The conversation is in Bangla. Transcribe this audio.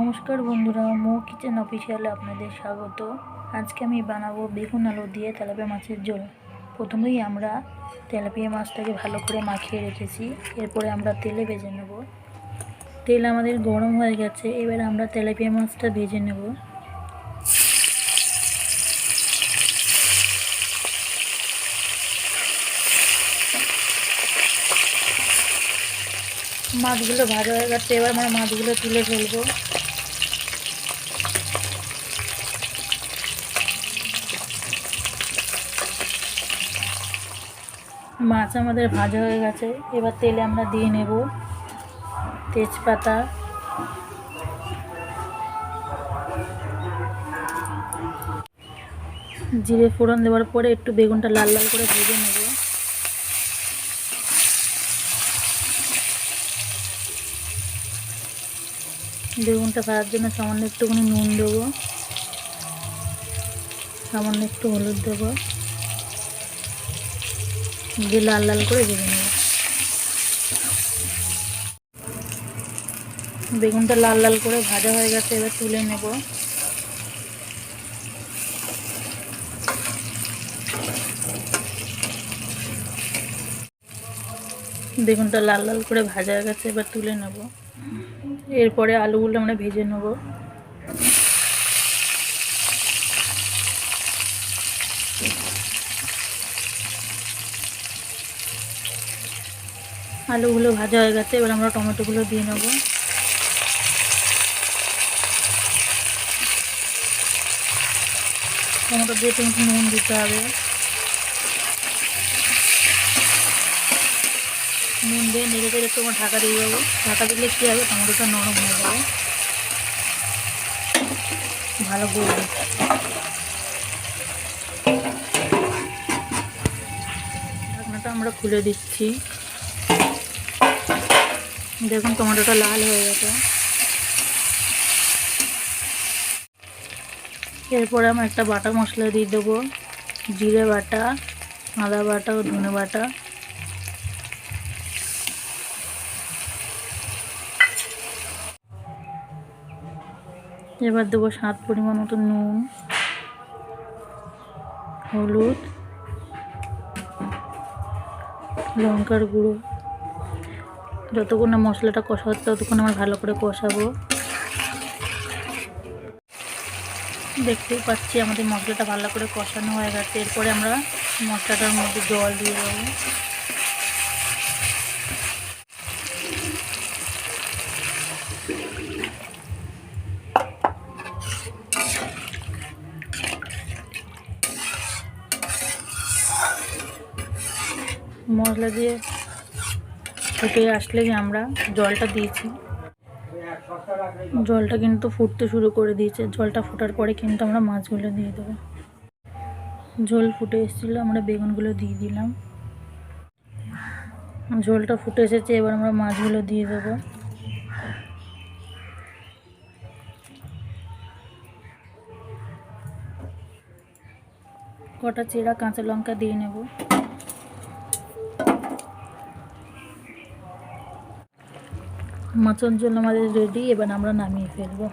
নমস্কার বন্ধুরা, মো কিচেন অফিসিয়ালে আপনাদের স্বাগত। আজকে আমি বানাবো বেগুন আলু দিয়ে তেলাপিয়া মাছের ঝোল। প্রথমেই আমরা তেলাপিয়া মাছটাকে ভালো করে মাখিয়ে রেখেছি। এরপরে আমরা তেলে ভেজে নেব। তেল আমাদের গরম হয়ে গেছে, এবার আমরা তেলাপিয়া মাছটা ভেজে নেব। মাছগুলো ভাজা হয়ে গেছে, এবার আমরা মাছগুলো তুলে ফেলবো। মাছ আমাদের ভাজা হয়ে গেছে, এবার তেলে আমরা দিয়ে নেব তেজপাতা, জিরে ফোড়ন দেওয়ার পরে একটু বেগুনটা লাল লাল করে ভেজে নেব। বেগুনটা ভাজার জন্য সামান্য একটুখানি নুন দেবো, সামান্য একটু হলুদ দেবো, দিয়ে লাল লাল করে ভেজে নেব। বেগুনটা লাল লাল করে ভাজা হয়ে গেছে, এবার তুলে নেব। বেগুনটা লাল লাল করে ভাজা হয়ে গেছে, এবার তুলে নেব। এরপরে আলুগুলো আমরা ভেজে নেব। আলুগুলো ভাজা হয়ে গেছে, এবার আমরা টমেটোগুলো দিয়ে নেব। টমেটো দিয়ে একটু নুন দিতে হবে। নুন দিয়ে নেড়ে চেড়ে একটু ঢাকা দিয়ে দেবো। ঢাকা দিলে কী হবে, টমেটোটা নরম হয়ে যাবে, ভালো গলবে। ঢাকনাটা আমরা খুলে দিচ্ছি। দেখুন টমেটোটা লাল হয়ে গেছে। এরপরে আমরা একটা বাটা মশলা দিয়ে দেবো, জিরে বাটা, আদা বাটা ও ধনে বাটা। এবার দেবো স্বাদ পরিমাণ মতো নুন, হলুদ, লঙ্কার গুঁড়ো। যতক্ষণ না মশলাটা কষা হচ্ছে ততক্ষণ আমরা ভালো করে কষাবো। দেখতেই পাচ্ছি আমাদের মশলাটা ভালো করে কষানো হয়ে গেছে। এরপরে আমরা মশলাটার মধ্যে জল দিয়ে দেবো। মশলা দিয়ে ফুটে আসলে আমরা জলটা দিয়েছি। জলটা কিন্তু ফুটতে শুরু করে দিয়েছে। জলটা ফোটার পরে কিন্তু আমরা মাছগুলো দিয়ে দেবো। ঝোল ফুটে এসেছিলো, আমরা বেগুনগুলো দিয়ে দিলাম। ঝোলটা ফুটে এসেছে, এবার আমরা মাছগুলো দিয়ে দেবো। কটা চেরা কাঁচা লঙ্কা দিয়ে নেব। মাছের জন্য আমাদের রেডি, এবার আমরা নামিয়ে ফেলবো।